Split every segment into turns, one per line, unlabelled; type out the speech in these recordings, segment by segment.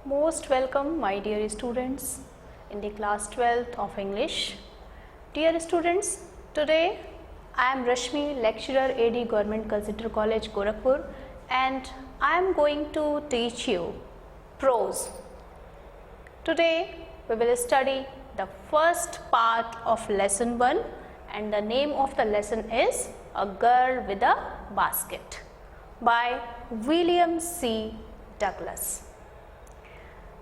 Most welcome my dear students in the class 12th of English. Dear students, today I am Rashmi, lecturer AD Government Consider College Gorakhpur, and I am going to teach you prose. Today we will study the first part of lesson 1 and the name of the lesson is A Girl with a Basket by William C. Douglas.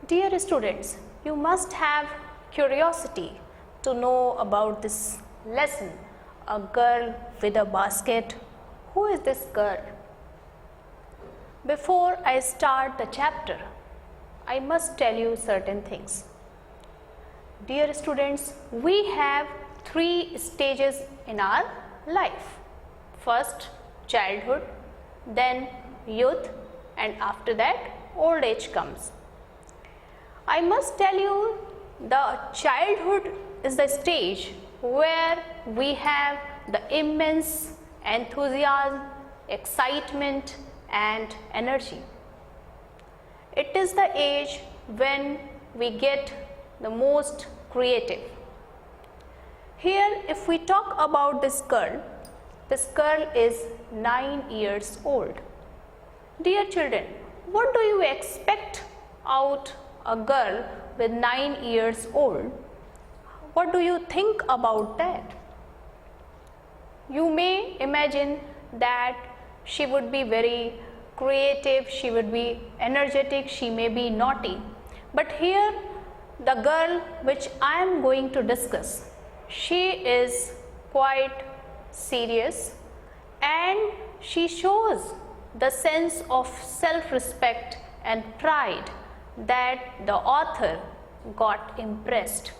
Dear students, you must have curiosity to know about this lesson, A Girl with a Basket. Who is this girl? Before I start the chapter, I must tell you certain things. Dear students, we have 3 stages in our life. First, childhood, then youth, and after that, old age comes. I must tell you, the childhood is the stage where we have the immense enthusiasm, excitement and energy. It is the age when we get the most creative. Here, if we talk about this girl is 9 years old. Dear children, what do you expect out a girl with 9 years old? What do you think about that? You may imagine that she would be very creative, she would be energetic, she may be naughty. But here the girl which I am going to discuss, she is quite serious and she shows the sense of self-respect and pride that the author got impressed.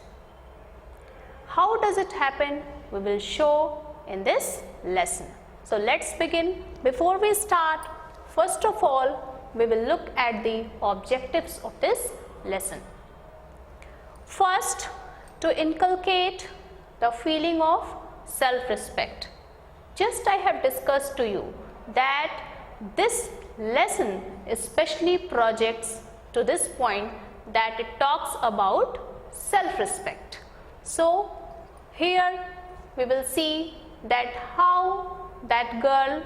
How does it happen? We will show in this lesson. So let's begin. Before we start, first of all, we will look at the objectives of this lesson. First, to inculcate the feeling of self-respect. Just I have discussed to you that this lesson especially projects to this point that it talks about self-respect. So here we will see that how that girl,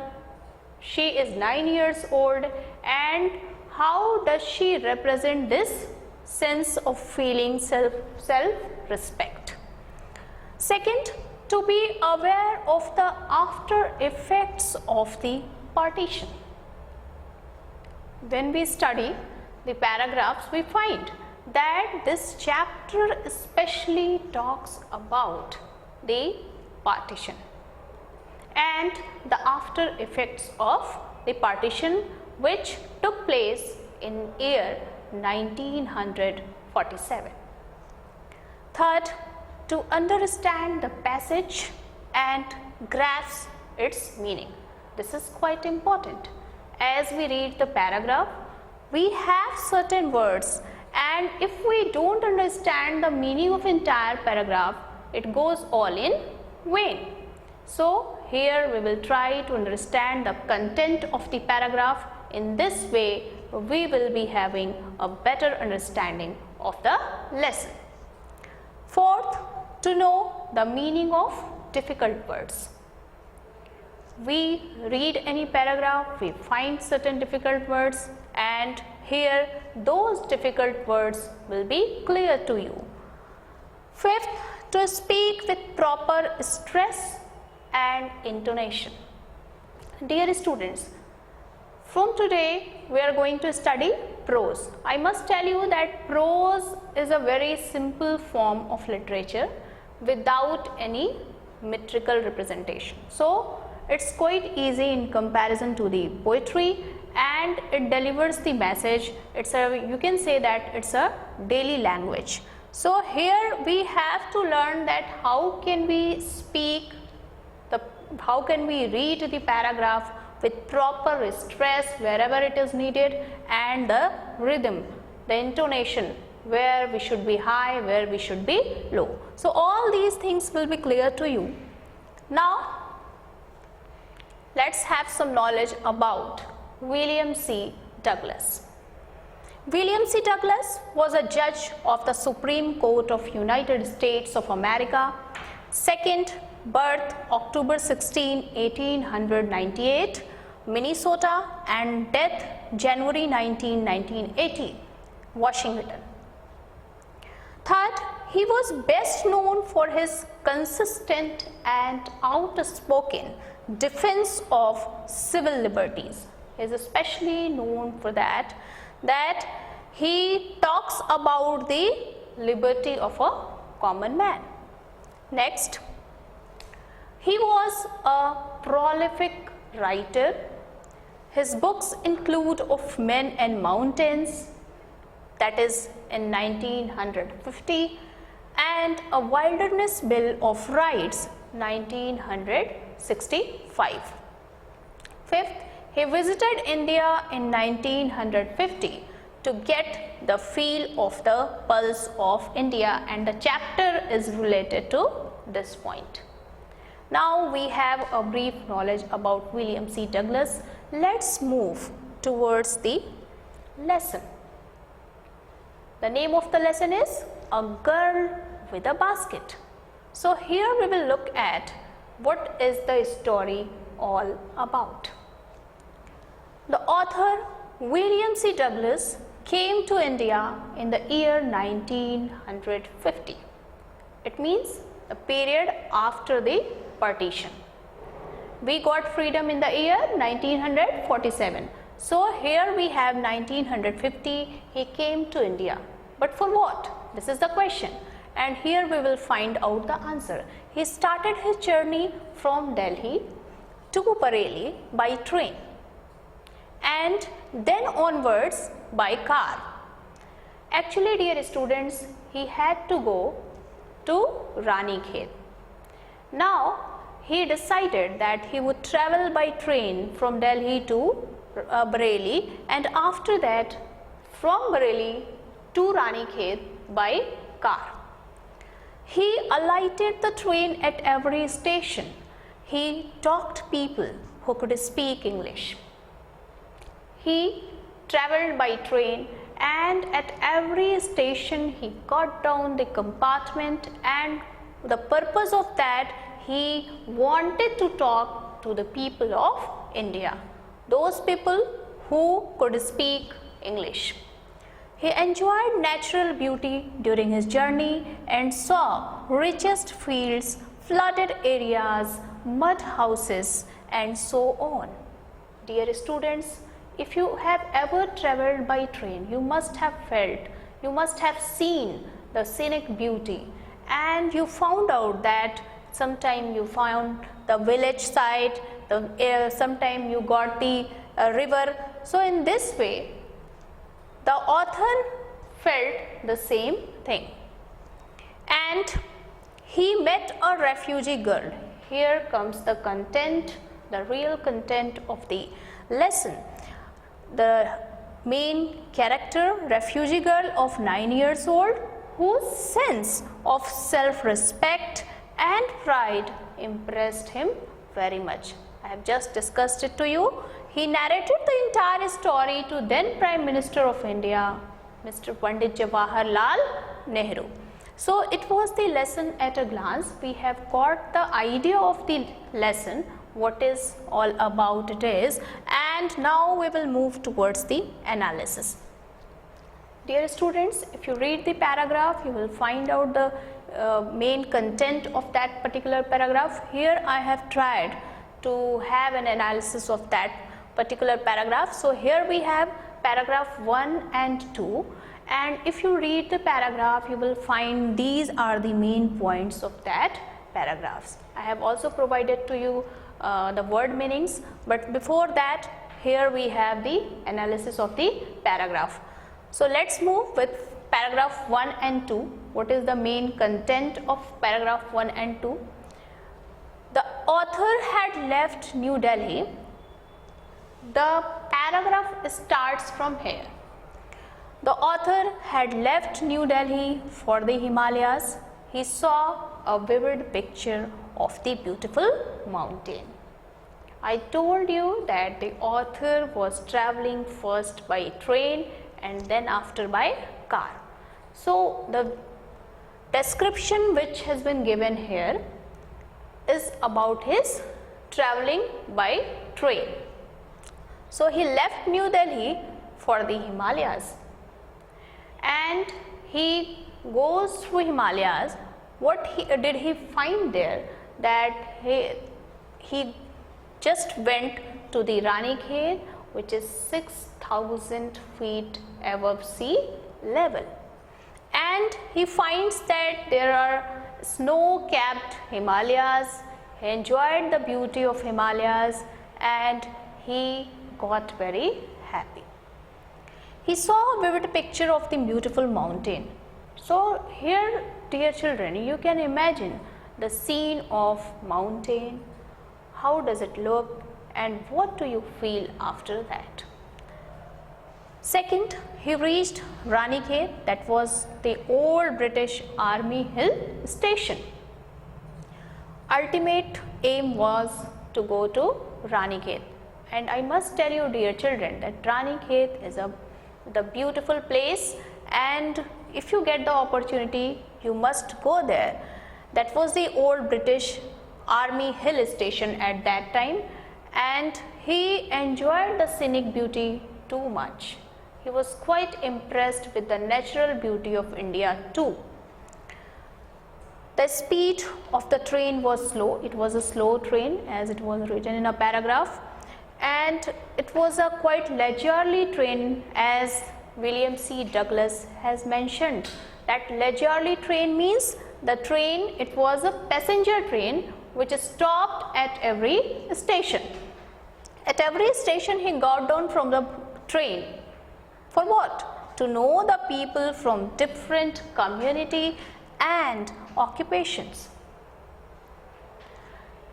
she is 9 years old, and how does she represent this sense of feeling self-respect. Second, to be aware of the after effects of the partition. When we study the paragraphs, we find that this chapter especially talks about the partition and the after effects of the partition which took place in year 1947. Third, to understand the passage and grasp its meaning. This is quite important. As we read the paragraph, we have certain words, and if we don't understand the meaning of entire paragraph, it goes all in vain. So here we will try to understand the content of the paragraph. In this way, we will be having a better understanding of the lesson. Fourth, to know the meaning of difficult words. We read any paragraph, we find certain difficult words, and here those difficult words will be clear to you. Fifth, to speak with proper stress and intonation. Dear students, from today we are going to study prose. I must tell you that prose is a very simple form of literature without any metrical representation. So it's quite easy in comparison to the poetry, and it delivers the message. It's a, you can say that it's a daily language. So here we have to learn that how can we speak, how can we read the paragraph with proper stress wherever it is needed, and the rhythm, the intonation, where we should be high, where we should be low. So all these things will be clear to you. Now let's have some knowledge about William C. Douglas. William C. Douglas was a judge of the Supreme Court of United States of America. Second, birth October 16, 1898, Minnesota, and death January 19, 1980, Washington. Third, he was best known for his consistent and outspoken defense of civil liberties. He is especially known for that he talks about the liberty of a common man. Next, he was a prolific writer. His books include Of Men and Mountains, that is in 1950, and A Wilderness Bill of Rights, 1965. Fifth, he visited India in 1950 to get the feel of the pulse of India, and the chapter is related to this point. Now we have a brief knowledge about William C. Douglas. Let's move towards the lesson. The name of the lesson is A Girl with a Basket. So here we will look at what is the story all about. The author William C. Douglas came to India in the year 1950. It means the period after the partition. We got freedom in the year 1947. So here we have 1950, he came to India. But for what? This is the question. And here we will find out the answer. He started his journey from Delhi to Bareilly by train, and then onwards by car. Actually, dear students, he had to go to Ranikhet. Now, he decided that he would travel by train from Delhi to Bareilly, and after that from Bareilly to Ranikhet by car. He alighted the train at every station. He talked people who could speak English. He traveled by train, and at every station he got down the compartment, and the purpose of that, he wanted to talk to the people of India, those people who could speak English. He enjoyed natural beauty during his journey and saw richest fields, flooded areas, mud houses, and so on. Dear students, if you have ever traveled by train, you must have felt, you must have seen the scenic beauty, and you found out that sometime you found the village side, sometime you got the river. So in this way, the author felt the same thing, and he met a refugee girl. Here comes the content, the real content of the lesson. The main character, refugee girl of 9 years old, whose sense of self-respect and pride impressed him very much. I have just discussed it to you. He narrated the entire story to then Prime Minister of India, Mr. Pandit Jawaharlal Nehru. So it was the lesson at a glance. We have got the idea of the lesson, what is all about it is, and now we will move towards the analysis. Dear students, if you read the paragraph, you will find out the main content of that particular paragraph. Here I have tried to have an analysis of that particular paragraph. So here we have paragraph 1 and 2, and if you read the paragraph, you will find these are the main points of that paragraphs. I have also provided to you the word meanings, but before that, here we have the analysis of the paragraph. So let's move with paragraph 1 and 2. What is the main content of paragraph 1 and 2? The author had left New Delhi. The paragraph starts from here. The author had left New Delhi for the Himalayas. He saw a vivid picture of the beautiful mountain. I told you that the author was traveling first by train and then after by car. So the description which has been given here is about his traveling by train. So he left New Delhi for the Himalayas, and he goes through Himalayas. What did he find there? That he just went to the Rani Khet, which is 6,000 feet above sea level, and he finds that there are snow-capped Himalayas. He enjoyed the beauty of Himalayas and he got very happy. He saw a vivid picture of the beautiful mountain. So here, dear children, you can imagine the scene of mountain. How does it look and what do you feel after that? Second, he reached Rani Khet, that was the old British Army hill station. Ultimate aim was to go to Rani Khet, and I must tell you, dear children, that Rani Khet is the beautiful place, and if you get the opportunity, you must go there. That was the old British Army hill station at that time, and he enjoyed the scenic beauty too much. He was quite impressed with the natural beauty of India too. The speed of the train was slow. It was a slow train, as it was written in a paragraph, and it was a quite leisurely train, as William C. Douglas has mentioned. That leisurely train means the train, it was a passenger train which stopped at every station. At every station he got down from the train. For what? To know the people from different community and occupations.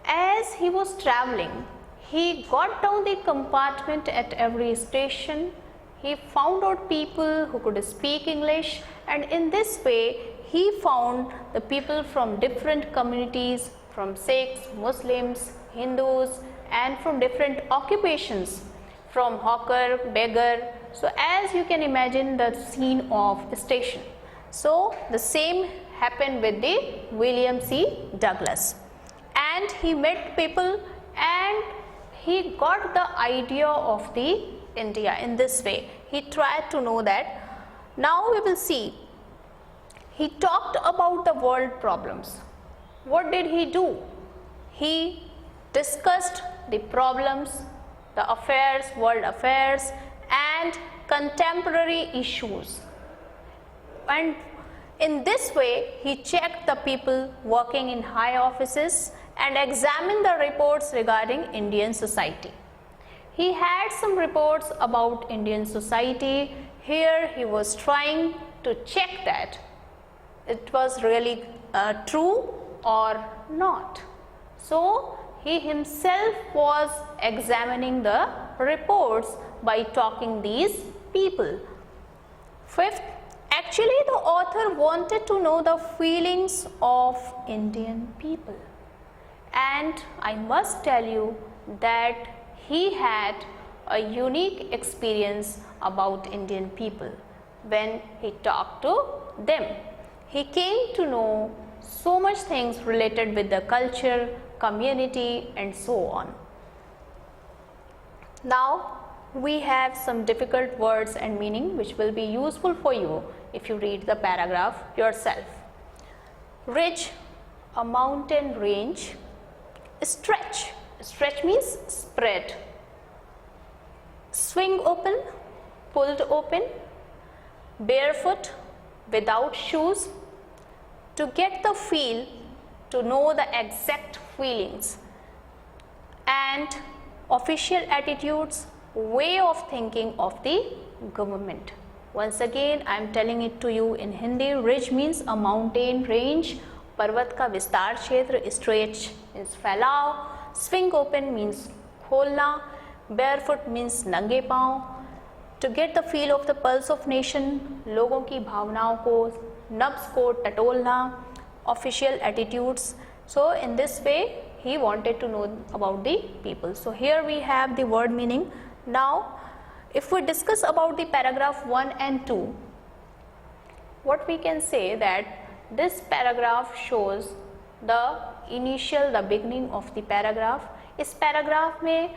As he was traveling, he got down the compartment at every station. He found out people who could speak English, and in this way he found the people from different communities, from Sikhs, Muslims, Hindus, and from different occupations, from hawker, beggar. So as you can imagine the scene of station. So the same happened with the William C. Douglas, and he met people and he got the idea of the India in this way. He tried to know that. Now we will see. He talked about the world problems. What did he do? He discussed the problems, the affairs, world affairs, and contemporary issues. And in this way, he checked the people working in high offices and examined the reports regarding Indian society. He had some reports about Indian society. Here he was trying to check that it was really true or not. So he himself was examining the reports by talking these people. Fifth, actually the author wanted to know the feelings of Indian people, and I must tell you that he had a unique experience about Indian people when he talked to them. He came to know so much things related with the culture, community, and so on. Now we have some difficult words and meaning which will be useful for you if you read the paragraph yourself. Ridge, a mountain range. Stretch, stretch means spread. Swing open, pulled open. Barefoot, without shoes. To get the feel, to know the exact feelings. And official attitudes, way of thinking of the government. Once again I am telling it to you in Hindi. Ridge means a mountain range. पर्वत का विस्तार क्षेत्र. Stretch means फैलाव. Swing open means खोलना. Barefoot means नंगे पाँव. To get the feel of the pulse of nation, लोगों की भावनाओं को, नब्ज को टटोलना. Official attitudes. So in this way he wanted to know about the people. So here we have the word meaning. Now If we discuss about the paragraph 1 and 2, what we can say that this paragraph shows the beginning of the paragraph. इस paragraph में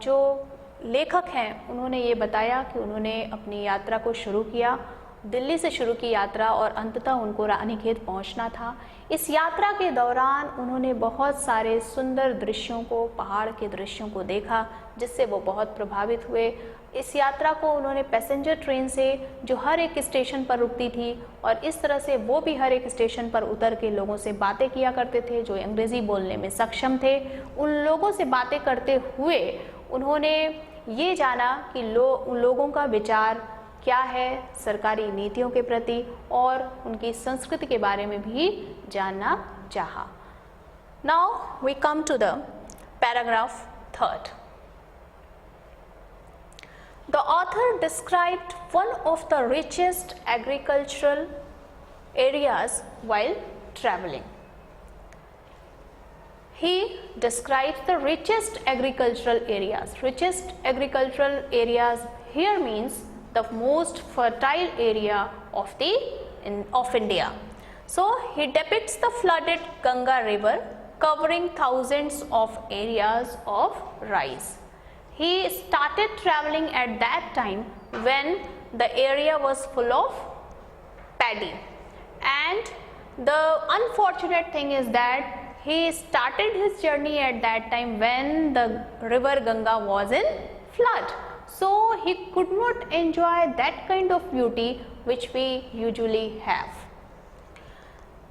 जो लेखक हैं उन्होंने ये बताया कि उन्होंने अपनी यात्रा को शुरू किया, दिल्ली से शुरू की यात्रा और अंततः उनको रानीखेत पहुंचना था। इस यात्रा के दौरान उन्होंने बहुत सारे सुंदर दृश्यों को, पहाड़ के दृश्यों को देखा जिससे वो बहुत प्रभावित हुए। इस यात्रा को उन्होंने पैसेंजर ट्रेन से जो हर एक स्टेशन पर रुकती थी और इस तरह से वो भी हर एक स्टेशन पर उतर के लोगों से बातें किया करते थे जो अंग्रेज़ी बोलने में सक्षम थे। उन लोगों से बातें करते हुए उन्होंने ये जाना कि उन लोगों का विचार क्या है सरकारी नीतियों के प्रति और उनकी संस्कृति के बारे में भी जानना चाहा। Now we come to the paragraph 3rd. The author described one of the richest agricultural areas while traveling. He describes the richest agricultural areas. Richest agricultural areas here means the most fertile area of India. So he depicts the flooded Ganga river covering thousands of areas of rice. He started traveling at that time when the area was full of paddy, and the unfortunate thing is that he started his journey at that time when the river Ganga was in flood. So he could not enjoy that kind of beauty which we usually have.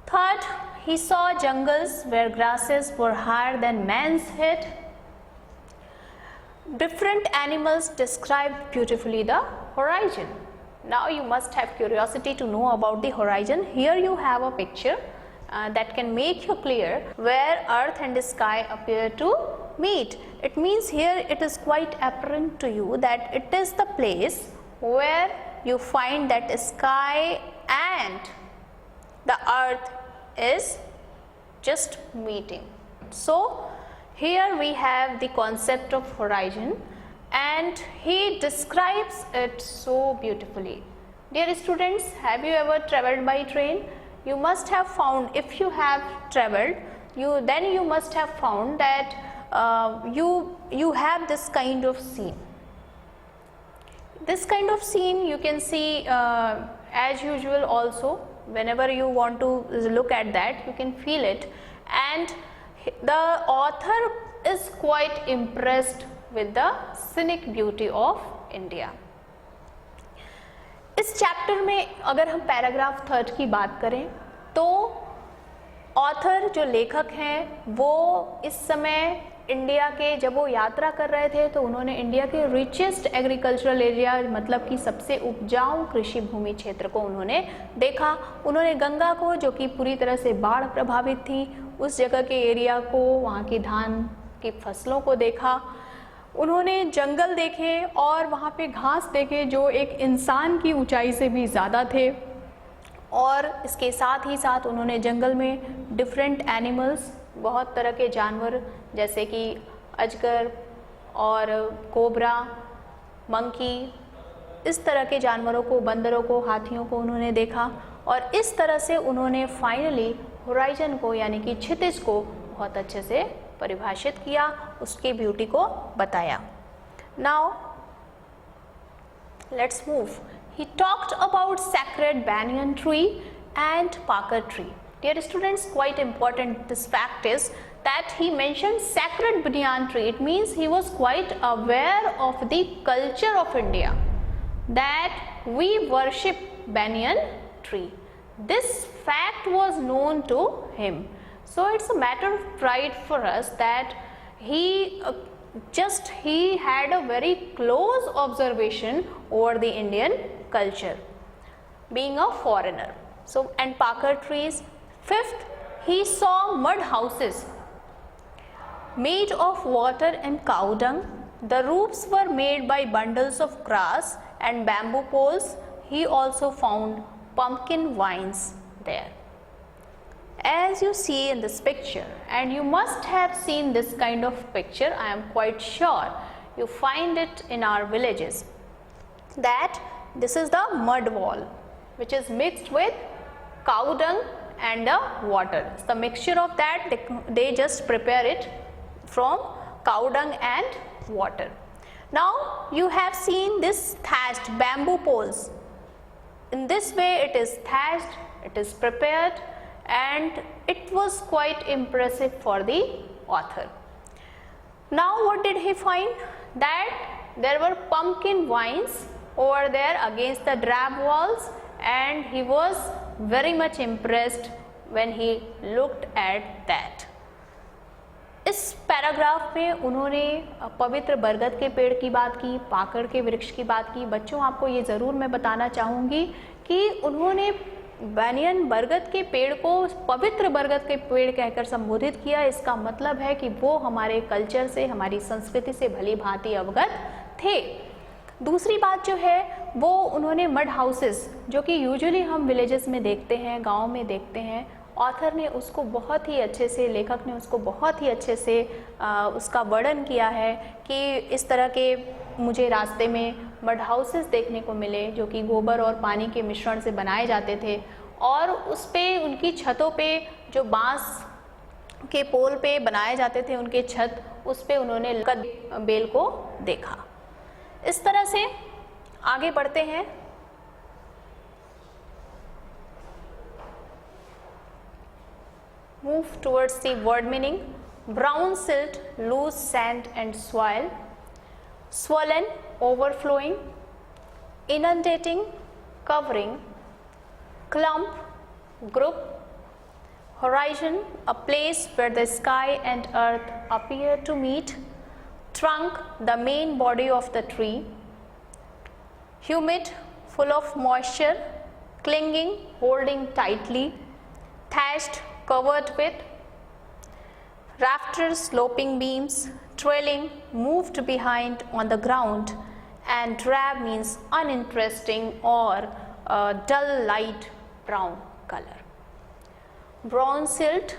3rd, he saw jungles where grasses were higher than man's head. Different animals described beautifully the horizon. Now you must have curiosity to know about the horizon. Here you have a picture that can make you clear where earth and the sky appear to meet. It means here it is quite apparent to you that it is the place where you find that sky and the earth is just meeting. So here we have the concept of horizon and he describes it so beautifully. Dear students, have you ever traveled by train? You must have found, if you have traveled, then you must have found that you have this kind of scene. This kind of scene you can see as usual also. Whenever you want to look at that, you can feel it, and the author is quite impressed with the scenic beauty of India. इस chapter में अगर हम paragraph 3rd की बात करें तो author जो लेखक हैं वो इस समय इंडिया के जब वो यात्रा कर रहे थे तो उन्होंने इंडिया के रिचेस्ट एग्रीकल्चरल एरिया मतलब कि सबसे उपजाऊ कृषि भूमि क्षेत्र को उन्होंने देखा। उन्होंने गंगा को जो कि पूरी तरह से बाढ़ प्रभावित थी उस जगह के एरिया को, वहाँ की धान की फसलों को देखा। उन्होंने जंगल देखे और वहाँ पे घास देखे जो एक इंसान की ऊंचाई से भी ज़्यादा थे, और इसके साथ ही साथ उन्होंने जंगल में डिफरेंट एनिमल्स, बहुत तरह के जानवर जैसे कि अजगर और कोबरा, मंकी, इस तरह के जानवरों को, बंदरों को, हाथियों को उन्होंने देखा। और इस तरह से उन्होंने फाइनली होराइजन को यानी कि क्षितिज को बहुत अच्छे से परिभाषित किया, उसकी ब्यूटी को बताया। Now let's move. He talked about sacred banyan tree and pakar tree. Dear students, quite important this fact is that he mentioned sacred banyan tree. It means he was quite aware of the culture of India, that we worship banyan tree. This fact was known to him. So it's a matter of pride for us that he had a very close observation over the Indian culture, being a foreigner. So, and pakar trees. 5th, he saw mud houses made of water and cow dung. The roofs were made by bundles of grass and bamboo poles. He also found pumpkin vines there. As you see in this picture, and you must have seen this kind of picture, I am quite sure you find it in our villages, that this is the mud wall which is mixed with cow dung and the water. So the mixture of that they just prepare it from cow dung and water. Now you have seen this thatched bamboo poles. In this way it is thatched, it is prepared, and it was quite impressive for the author. Now what did he find? That there were pumpkin vines over there against the drab walls, and he was very much impressed when he looked at that. इस paragraph में उन्होंने पवित्र बरगद के पेड़ की बात की, पाकड़ के वृक्ष की बात की। बच्चों, आपको ये ज़रूर मैं बताना चाहूँगी कि उन्होंने बैनियन बरगद के पेड़ को पवित्र बरगद के पेड़ कहकर संबोधित किया। इसका मतलब है कि वो हमारे कल्चर से, हमारी संस्कृति से भली भांति अवगत थे। दूसरी बात जो है वो उन्होंने मड हाउसेस, जो कि यूजुअली हम विलेजेस में देखते हैं, गाँव में देखते हैं, ऑथर ने उसको बहुत ही अच्छे से, लेखक ने उसको बहुत ही अच्छे से उसका वर्णन किया है कि इस तरह के मुझे रास्ते में मड हाउसेस देखने को मिले जो कि गोबर और पानी के मिश्रण से बनाए जाते थे, और उस पे उनकी छतों पे जो बांस के पोल पे बनाए जाते थे उनके छत, उस पे उन्होंने बेल को देखा। इस तरह से आगे बढ़ते हैं। Move towards the word meaning. Brown silt, loose sand and soil. Swollen, overflowing. Inundating, covering. Clump, group. Horizon, a place where the sky and earth appear to meet. Trunk, the main body of the tree. Humid, full of moisture. Clinging, holding tightly. Thatched, covered with. Rafters, sloping beams. Trailing, moved behind on the ground. And drab means uninteresting or dull light brown color. Brown silt,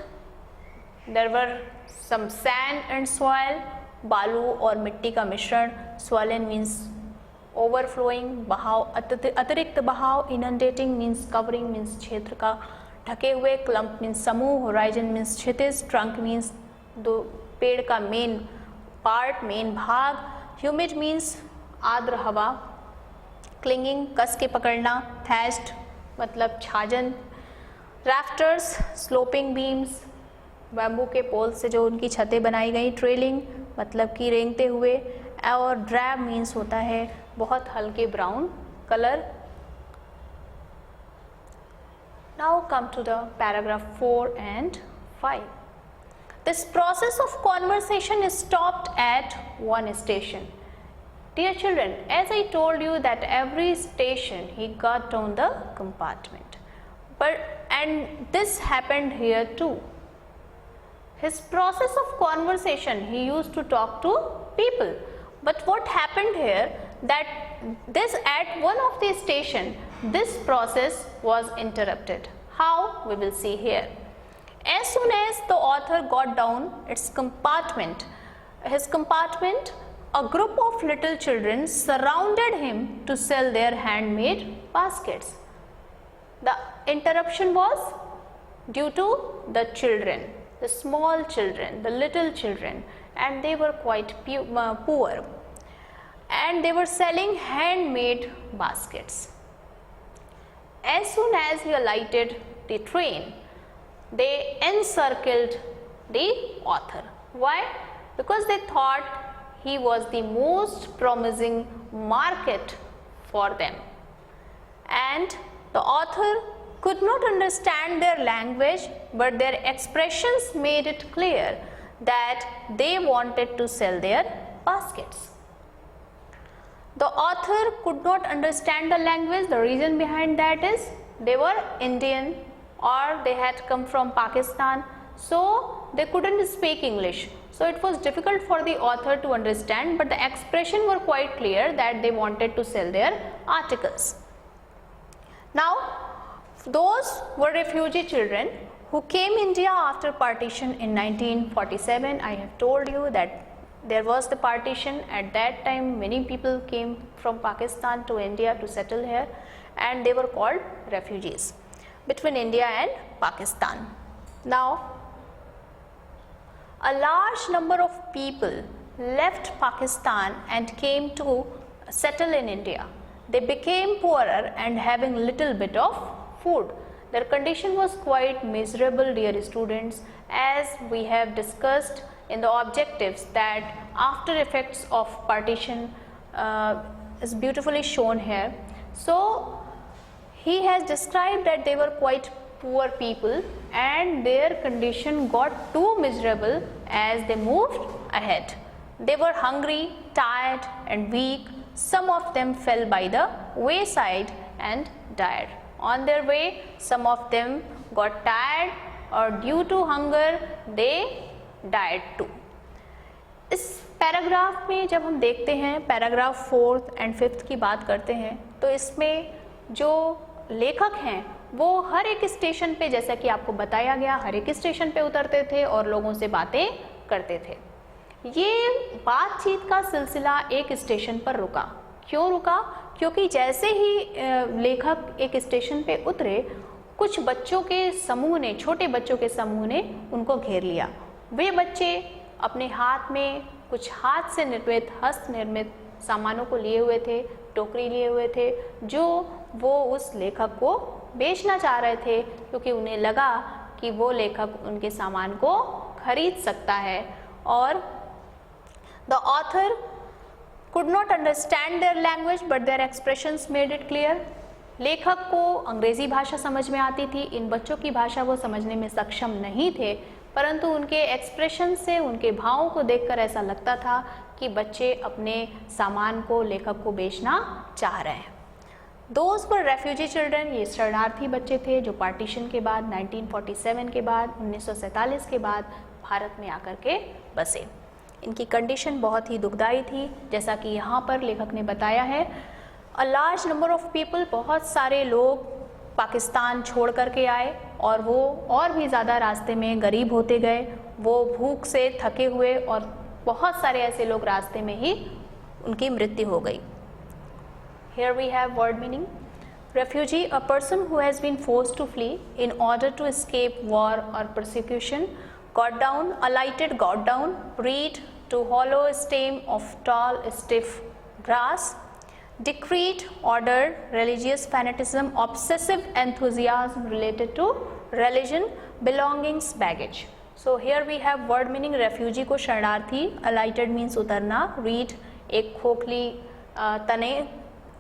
there were some sand and soil, बालू और मिट्टी का मिश्रण. Swollen means overflowing, बहाव, अतिरिक्त बहाव. Inundating means covering, means क्षेत्र का ढके हुए. Clump means समूह. Horizon means क्षितिज. Trunk means दो पेड़ का मेन पार्ट, मेन भाग. Humid means आर्द्र हवा. Clinging कस के पकड़ना. Thatched मतलब छाजन. Rafters, sloping beams, बैम्बू के पोल से जो उनकी छतें बनाई गई. Trailing मतलब कि रेंगते हुए. और ड्रैब मीन्स होता है बहुत हल्के brown colour. Now come to the paragraph 4 and 5. This process of conversation is stopped at one station. Dear children, as I told you that every station he got on the compartment, and this happened here too. His process of conversation, he used to talk to people, but what happened here, that this at one of the station, this process was interrupted. How? We will see here. As soon as the author got down his compartment, a group of little children surrounded him to sell their handmade baskets. The interruption was due to the children, the small children, the little children, and they were quite poor, and they were selling handmade baskets. As soon as he alighted the train, they encircled the author. Why? Because they thought he was the most promising market for them, and the author could not understand their language, but their expressions made it clear that they wanted to sell their baskets. The author could not understand the language. The reason behind that is they were Indian or they had come from Pakistan, so they couldn't speak English. So it was difficult for the author to understand, but the expression were quite clear that they wanted to sell their articles. Now, those were refugee children who came India after partition in 1947. I have told you that there was the partition. At that time many people came from Pakistan to India to settle here, and they were called refugees between India and Pakistan. Now a large number of people left Pakistan and came to settle in India. They became poorer and having little bit of food. Their condition was quite miserable, dear students, as we have discussed in the objectives that after effects of partition is beautifully shown here. So he has described that they were quite poor people and their condition got too miserable as they moved ahead. They were hungry, tired and weak. Some of them fell by the wayside and died. On their way, some of them got tired or due to hunger they died too. इस paragraph में जब हम देखते हैं, paragraph 4th and 5th की बात करते हैं, तो इसमें जो लेखक हैं वो हर एक स्टेशन पे, जैसा कि आपको बताया गया, हर एक स्टेशन पे उतरते थे और लोगों से बातें करते थे। ये बातचीत का सिलसिला एक स्टेशन पर रुका। क्यों रुका? क्योंकि जैसे ही लेखक एक स्टेशन पे उतरे, कुछ बच्चों के समूह ने, छोटे बच्चों के समूह ने उनको घेर लिया। वे बच्चे अपने हाथ में कुछ हाथ से निर्मित, हस्त निर्मित सामानों को लिए हुए थे, टोकरी लिए हुए थे, जो वो उस लेखक को बेचना चाह रहे थे, क्योंकि उन्हें लगा कि वो लेखक उनके सामान को खरीद सकता है। और the author could not understand their language but their expressions made it clear. लेखक को अंग्रेजी भाषा समझ में आती थी, इन बच्चों की भाषा वो समझने में सक्षम नहीं थे, परंतु उनके एक्सप्रेशन से, उनके भावों को देखकर ऐसा लगता था कि बच्चे अपने सामान को लेखक को बेचना चाह रहे हैं। Those were refugee children, ये शरणार्थी बच्चे थे जो पार्टीशन के बाद 1947 के बाद 1947 के बाद भारत में आकर के बसे। इनकी कंडीशन बहुत ही दुखदाई थी, जैसा कि यहाँ पर लेखक ने बताया है। A large number of people, बहुत सारे लोग पाकिस्तान छोड़ करके आए और वो और भी ज़्यादा रास्ते में गरीब होते गए। वो भूख से थके हुए और बहुत सारे ऐसे लोग रास्ते में ही उनकी मृत्यु हो गई। Here we have word meaning. Refugee, a person who has been forced to flee in order to escape war or persecution. Got down, alighted, got down. Reed, to hollow stem of tall stiff grass. Decreed, ordered, religious fanaticism, obsessive enthusiasm related to religion, belongings, baggage. So here we have word meaning. Refugee को शरणार्थी, alighted means उतरना, reed एक खोखली तने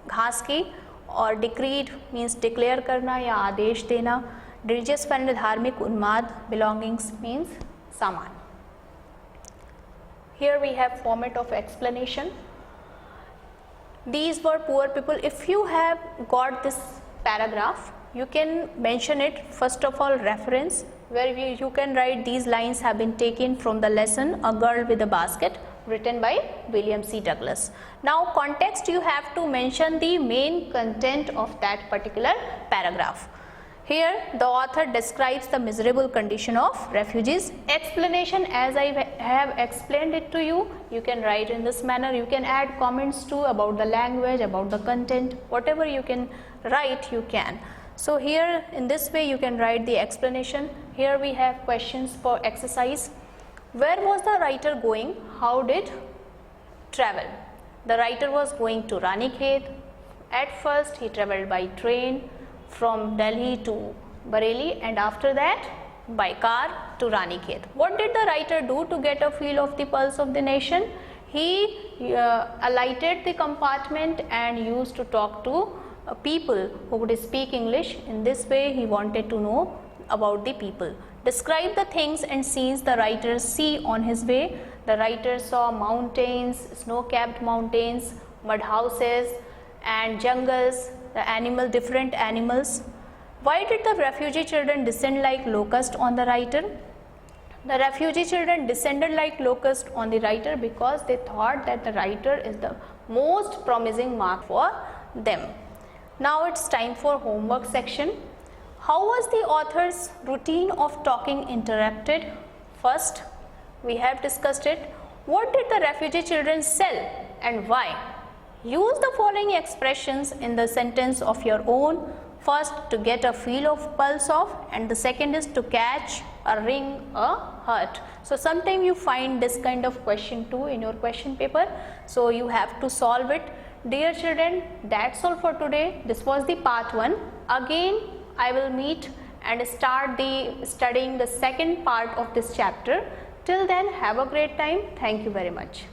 घास की, और decreed means declare करना या आदेश देना, रिलीजियस फैन धार्मिक उन्माद, बिलोंगिंग्स मीन्स सामान। Here we have format of explanation. These were poor people. If you have got this paragraph, you can mention it. First of all, reference, where you can write these lines have been taken from the lesson A Girl with a Basket, written by William C. Douglas. Now context, you have to mention the main content of that particular paragraph. Here the author describes the miserable condition of refugees. Explanation, as I have explained it to you, you can write in this manner. You can add comments too about the language, about the content, whatever you can write you can. So here in this way you can write the explanation. Here we have questions for exercise. Where was the writer going? How did travel? The writer was going to Ranikhet. At first he travelled by train from Delhi to Bareilly, and after that by car to Ranikhet. What did the writer do to get a feel of the pulse of the nation? He alighted the compartment and used to talk to people who would speak English. In this way he wanted to know about the people. Describe the things and scenes the writer see on his way. The writer saw mountains, snow-capped mountains, mud houses and jungles, the different animals. Why did the refugee children descend like locusts on the writer? The refugee children descended like locusts on the writer because they thought that the writer is the most promising mark for them. Now it's time for homework section. How was the author's routine of talking interrupted? First, we have discussed it. What did the refugee children sell and why? Use the following expressions in the sentence of your own. First, to get a feel of pulse of, and the second is to catch a ring, a heart. So sometime you find this kind of question too in your question paper, so you have to solve it. Dear children, that's all for today. This was the part 1. Again I will meet and start studying the second part of this chapter. Till then, have a great time. Thank you very much.